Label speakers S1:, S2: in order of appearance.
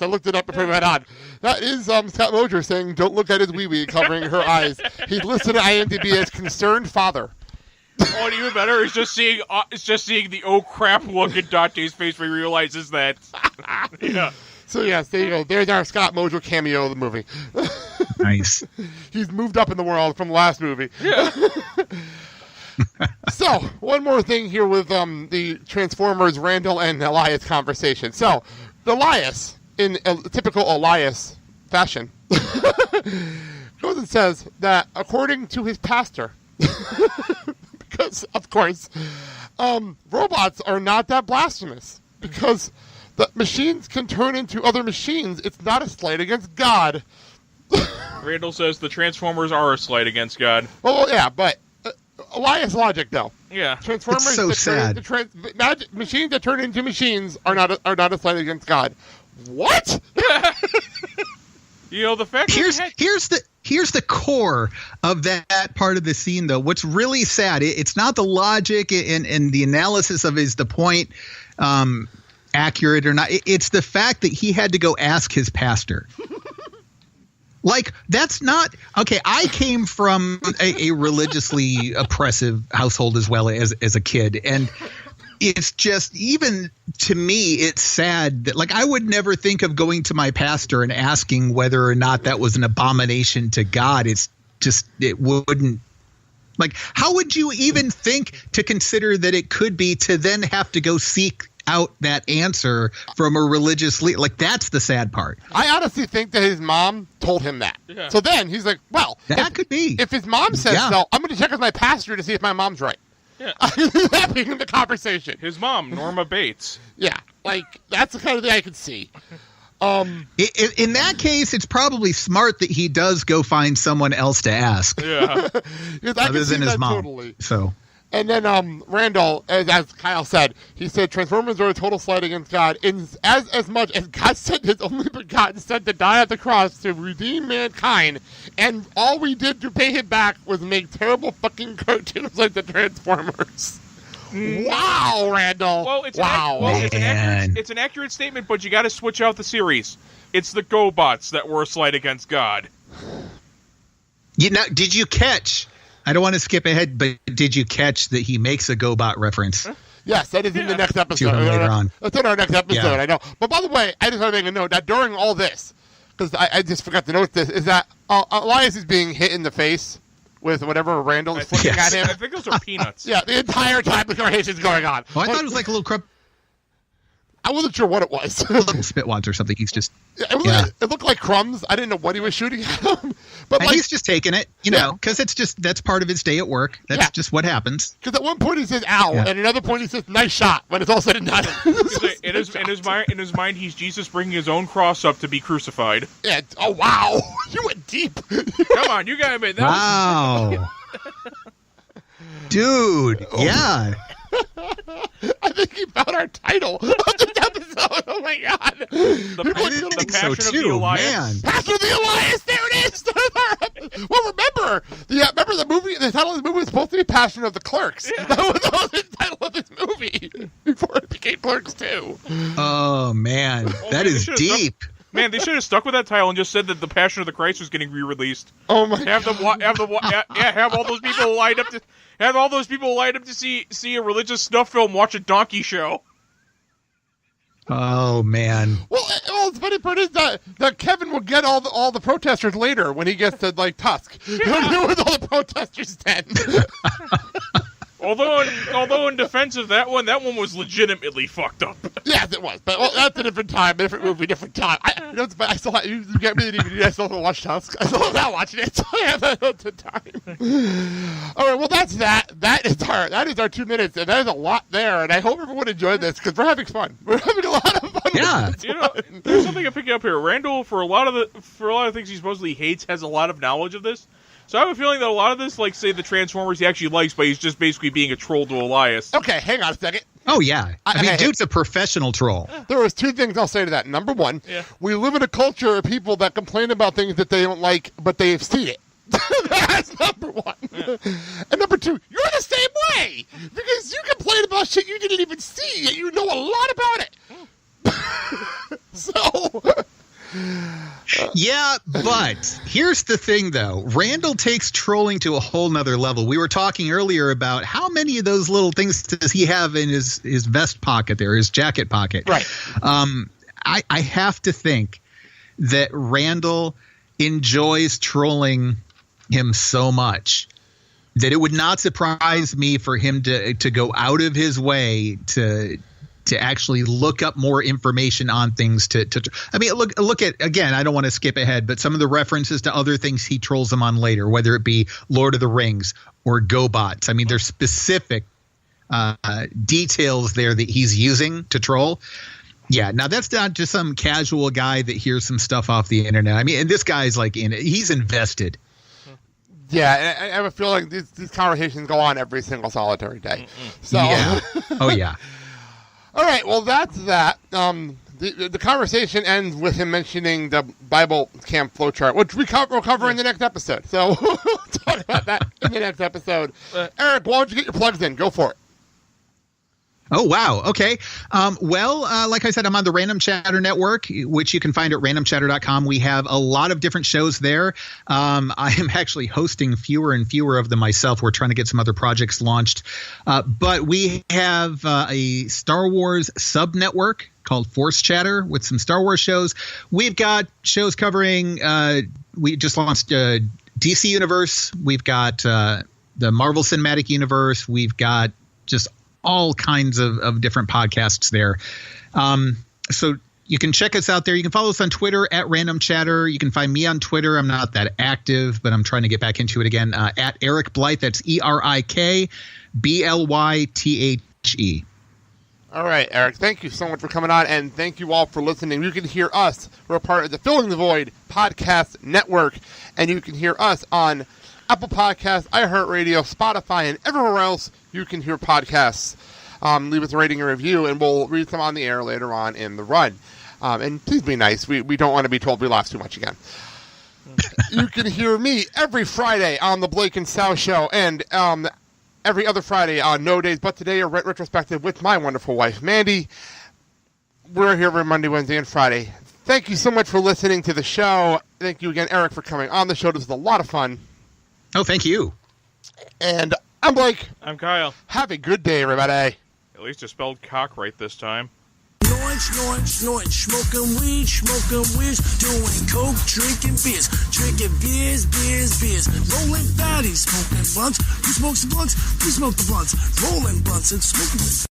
S1: I looked it up before we went on. That is Scott Moser saying, "Don't look at his wee-wee," covering her eyes. He's listed at IMDb as concerned father.
S2: Oh, and even better is just seeing the oh crap look in Dante's face when he realizes that. Yeah.
S1: So yes, there you go. There's our Scott Moser cameo of the movie.
S3: Nice.
S1: He's moved up in the world from the last movie.
S2: Yeah.
S1: So, one more thing here with the Transformers Randal and Elias conversation. So, Elias, in a typical Elias fashion, goes and says that according to his pastor, because, of course, robots are not that blasphemous, because the machines can turn into other machines. It's not a slight against God.
S2: Randall says the Transformers are a slight against God.
S1: Oh, yeah, but Elias logic, though.
S2: Yeah.
S1: Transformers
S3: it's so sad.
S1: Machines that turn into machines are not a slight against God. What?
S2: You know, the fact
S3: here's the core of that part of the scene, though. What's really sad, it's not the logic and the analysis of is the point accurate or not. It's the fact that he had to go ask his pastor. Like, that's not okay. I came from a religiously oppressive household as well as a kid. And it's just, even to me, it's sad that, like, I would never think of going to my pastor and asking whether or not that was an abomination to God. It's just, it wouldn't. Like, how would you even think to consider that it could be, to then have to go seek out that answer from a religious leader? Like, that's the sad part.
S1: I honestly think that his mom told him that.
S2: Yeah.
S1: So then he's like, well,
S3: That could be.
S1: If his mom says so, I'm going to check with my pastor to see if my mom's right.
S2: Yeah.
S1: That being the conversation.
S2: His mom, Norma Bates.
S1: Yeah, like, that's the kind of thing I could see.
S3: In that case, it's probably smart that he does go find someone else to ask.
S2: Yeah.
S3: Other than his mom.
S1: Totally.
S3: So.
S1: And then Randall, as Kyle said, he said Transformers are a total slight against God. As much as God sent his only begotten son to die at the cross to redeem mankind, and all we did to pay him back was make terrible fucking cartoons like the Transformers. Wow, Randall.
S2: Well, it's
S3: it's
S2: an accurate statement, but you got to switch out the series. It's the GoBots that were a slight against God.
S3: Did you catch? I don't want to skip ahead, but did you catch that he makes a GoBot reference?
S1: Yes, that is in the next episode.
S3: To him later on.
S1: That's in our next episode,
S3: Yeah.
S1: I know. But by the way, I just want to make a note that during all this, because I just forgot to note this, is that Elias is being hit in the face with whatever Randall is flicking at him.
S2: I think those are peanuts.
S1: Yeah, the entire time the conversation is going on.
S3: Oh, I thought it was like a little
S1: I wasn't sure what it was.
S3: little spitwads or something. He's just
S1: It looked like crumbs. I didn't know what he was shooting at him. But
S3: and he's just taking it, you know, because that's part of his day at work. That's just what happens.
S1: Because at one point he says "ow," and at another point he says "nice shot" when it's all said and done.
S2: In his mind, he's Jesus bringing his own cross up to be crucified.
S1: Yeah. Oh wow, you went deep.
S2: Come on, you gotta admit that.
S3: Wow, dude. Yeah.
S1: I think he found our title of this episode. Oh my god!
S2: The Passion of the Elias.
S3: Man.
S1: Passion of the Elias. There it is. Well, remember the movie. The title of the movie was supposed to be Passion of the Clerks. Yeah. That was the title of this movie before it became Clerks 2.
S3: Oh man, that is deep.
S2: Man, they should have stuck with that title and just said that the Passion of the Christ was getting re-released.
S1: Oh my!
S2: Have all those people lined up to. Have all those people lined up to see a religious snuff film, watch a donkey show.
S3: Oh man!
S1: Well, the funny part is that Kevin will get all the protesters later when he gets to like Tusk. He'll deal with all the protesters then.
S2: Although in defense of that one was legitimately fucked up.
S1: Yes, it was. But that's a different time, different movie, different time. I still have, you get me the DVD. I still haven't watched Tusk. I still haven't watching it. So I have that at the time. All right. Well, that's that. That is our 2 minutes, and that is a lot there. And I hope everyone enjoyed this because we're having fun. We're having a lot of fun.
S3: Yeah.
S2: There's something I'm picking up here. Randall, for a lot of things he supposedly hates, has a lot of knowledge of this. So I have a feeling that a lot of this, like, say, the Transformers he actually likes, but he's just basically being a troll to Elias.
S1: Okay, hang on a second.
S3: Oh, yeah. I mean, dude's a professional troll.
S1: There was 2 things I'll say to that. Number 1, we live in a culture of people that complain about things that they don't like, but they've seen it. That's number 1. Yeah. And number 2, you're the same way. Because you complain about shit you didn't even see, yet you know a lot about it. So...
S3: Yeah, but here's the thing, though. Randal takes trolling to a whole nother level. We were talking earlier about how many of those little things does he have in his vest pocket there, his jacket pocket.
S1: Right.
S3: I have to think that Randal enjoys trolling him so much that it would not surprise me for him to go out of his way to actually look up more information on things. I mean, look at, again, I don't want to skip ahead, but some of the references to other things he trolls them on later, whether it be Lord of the Rings or GoBots. I mean, there's specific details there that he's using to troll. Yeah, now that's not just some casual guy that hears some stuff off the internet. I mean, and this guy's like he's invested.
S1: Yeah, I have a feeling these conversations go on every single solitary day. So,
S3: yeah. Oh yeah.
S1: All right, well that's that. The conversation ends with him mentioning the Bible camp flowchart, which we'll cover in the next episode. So we'll talk about that in the next episode. Eric, why don't you get your plugs in? Go for it.
S3: Oh, wow. Okay. Like I said, I'm on the Random Chatter Network, which you can find at randomchatter.com. We have a lot of different shows there. I am actually hosting fewer and fewer of them myself. We're trying to get some other projects launched. But we have a Star Wars sub-network called Force Chatter with some Star Wars shows. We've got shows covering we just launched DC Universe. We've got the Marvel Cinematic Universe. We've got just all kinds of different podcasts there. So you can check us out there. You can follow us on Twitter at Random Chatter. You can find me on Twitter. I'm not that active, but I'm trying to get back into it again. At Erik Blythe. That's ErikBlythe.
S1: All right, Eric, thank you so much for coming on, and thank you all for listening. You can hear us. We're part of the Filling the Void podcast network, and you can hear us on Apple Podcasts, iHeartRadio, Spotify, and everywhere else you can hear podcasts. Leave us a rating and review, and we'll read them on the air later on in the run. And please be nice. We don't want to be told we laugh too much again. You can hear me every Friday on the Blake and Sal Show, and every other Friday on No Days But Today, a retrospective with my wonderful wife, Mandy. We're here every Monday, Wednesday, and Friday. Thank you so much for listening to the show. Thank you again, Eric, for coming on the show. This was a lot of fun.
S3: Oh, thank you.
S1: And I'm Blake.
S2: I'm Kyle.
S1: Have a good day, everybody.
S2: At least I spelled cock right this time.
S4: Snorting, smoking weed, doing coke, drinking beers, rolling fatties, smoking blunts. Who smokes the blunts? We smoke the blunts, rolling blunts and smoking.